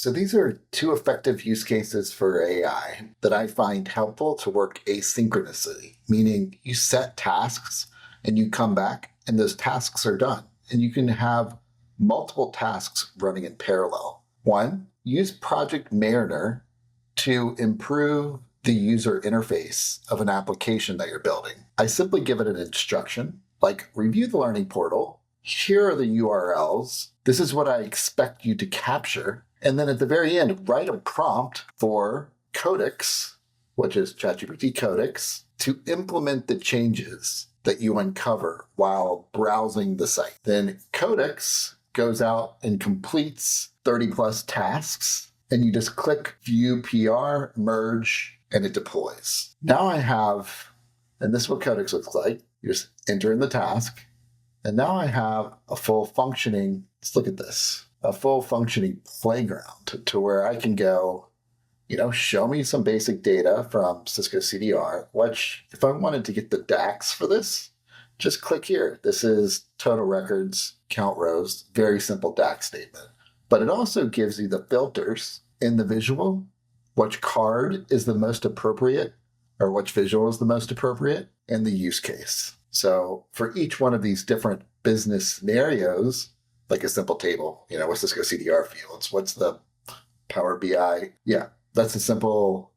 So these are two effective use cases for AI that I find helpful to work asynchronously, meaning you set tasks and you come back and those tasks are done. And you can have multiple tasks running in parallel. One, use Project Mariner to improve the user interface of an application that you're building. I simply give it an instruction, like review the learning portal. Here are the URLs. This is what I expect you to capture. And then at the very end, write a prompt for Codex, which is ChatGPT Codex, to implement the changes that you uncover while browsing the site. Then Codex goes out and completes 30 plus tasks, and you just click View PR, Merge, and it deploys. Now I have, and this is what Codex looks like. You just enter in the task, and now I have a full functioning, let's look at this, a full functioning playground to where I can go, show me some basic data from Cisco CDR, which if I wanted to get the DAX for this, just click here. This is total records, count rows, very simple DAX statement. But it also gives you the filters in the visual, which card is the most appropriate, or which visual is the most appropriate, and the use case. So for each one of these different business scenarios, like a simple table, with Cisco CDR fields, what's the Power BI? Yeah, that's a simple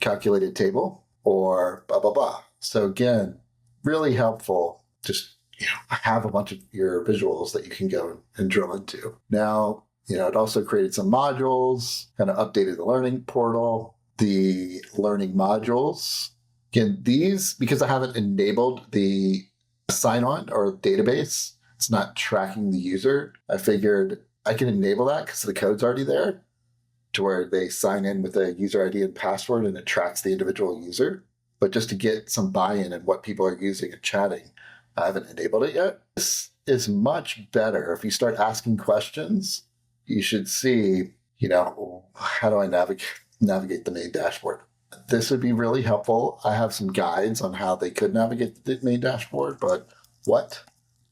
calculated table, or blah, blah, blah. So again, really helpful. Just, have a bunch of your visuals that you can go and drill into. Now, it also created some modules, kind of updated the learning portal, the learning modules. Again, these, because I haven't enabled the sign-on or database, it's not tracking the user. I figured I can enable that because the code's already there to where they sign in with a user ID and password and it tracks the individual user. But just to get some buy-in in what people are using and chatting, I haven't enabled it yet. This is much better. If you start asking questions, you should see, how do I navigate the main dashboard? This would be really helpful. I have some guides on how they could navigate the main dashboard, but what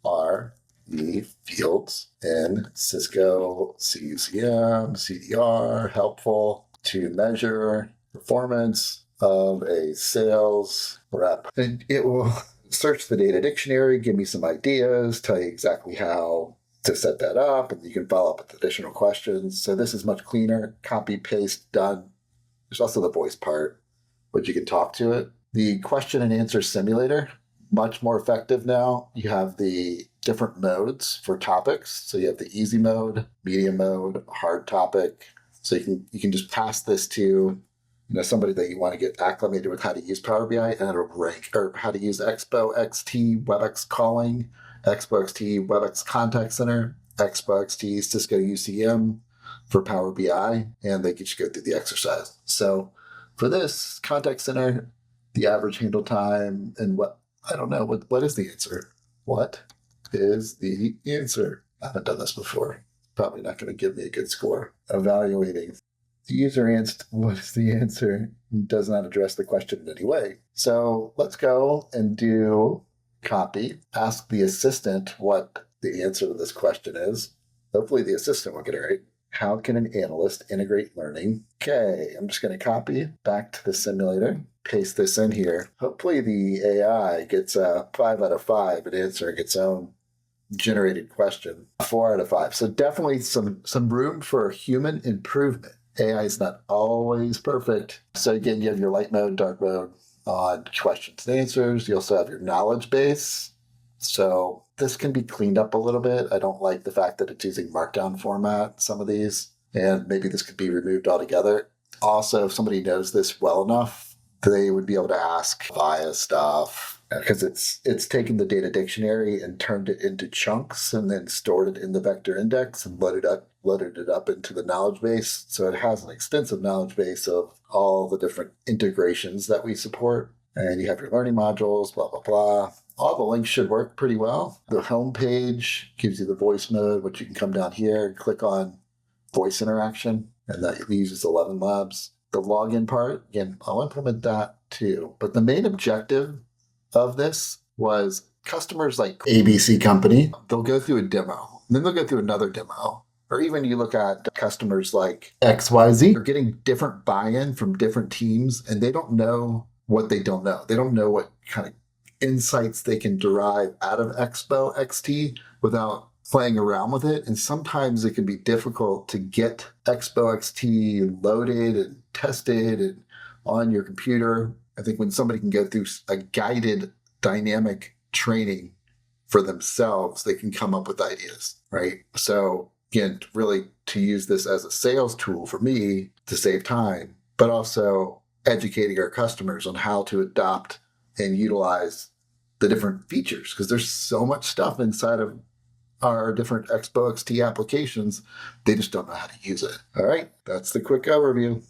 are the fields in Cisco CUCM, CDR helpful to measure performance of a sales rep? And it will search the data dictionary, give me some ideas, tell you exactly how to set that up, and you can follow up with additional questions. So this is much cleaner, copy, paste, done. There's also the voice part, which you can talk to it. The question and answer simulator, much more effective now. You have the different modes for topics. So you have the easy mode, medium mode, hard topic. So you can just pass this to somebody that you want to get acclimated with how to use Power BI, and it'll rank, or how to use Expo XT Webex calling, Expo XT Webex Contact Center, Expo XT Cisco UCM for Power BI, and they can just go through the exercise. So for this contact center, the average handle time, and what is the answer? What is the answer? I haven't done this before. Probably not going to give me a good score. Evaluating. The user answered, what is the answer? Does not address the question in any way. So let's go and do copy. Ask the assistant what the answer to this question is. Hopefully the assistant will get it right. How can an analyst integrate learning? Okay, I'm just going to copy back to the simulator, paste this in here. Hopefully the AI gets a 5 out of 5 at answering its own generated question. 4 out of 5. So definitely some room for human improvement. AI is not always perfect. So again, you have your light mode, dark mode on questions and answers. You also have your knowledge base. So this can be cleaned up a little bit. I don't like the fact that it's using Markdown format, some of these, and maybe this could be removed altogether. Also, if somebody knows this well enough, they would be able to ask via stuff, because it's taken the data dictionary and turned it into chunks and then stored it in the vector index and loaded it up into the knowledge base. So it has an extensive knowledge base of all the different integrations that we support. And you have your learning modules, blah, blah, blah. All the links should work pretty well. The home page gives you the voice mode, which you can come down here and click on voice interaction, and that uses 11 labs. The login part, again, I'll implement that too. But the main objective of this was customers like ABC company, they'll go through a demo, and then they'll go through another demo, Or even you look at customers like XYZ, they're getting different buy-in from different teams, and they don't know what they don't know. They don't know what kind of insights they can derive out of Expo XT without playing around with it. And sometimes it can be difficult to get Expo XT loaded and tested and on your computer. I think when somebody can go through a guided dynamic training for themselves, they can come up with ideas, right? So again, really to use this as a sales tool for me to save time, but also educating our customers on how to adopt and utilize the different features, because there's so much stuff inside of our different Expo XT applications. They just don't know how to use it. All right, that's the quick overview.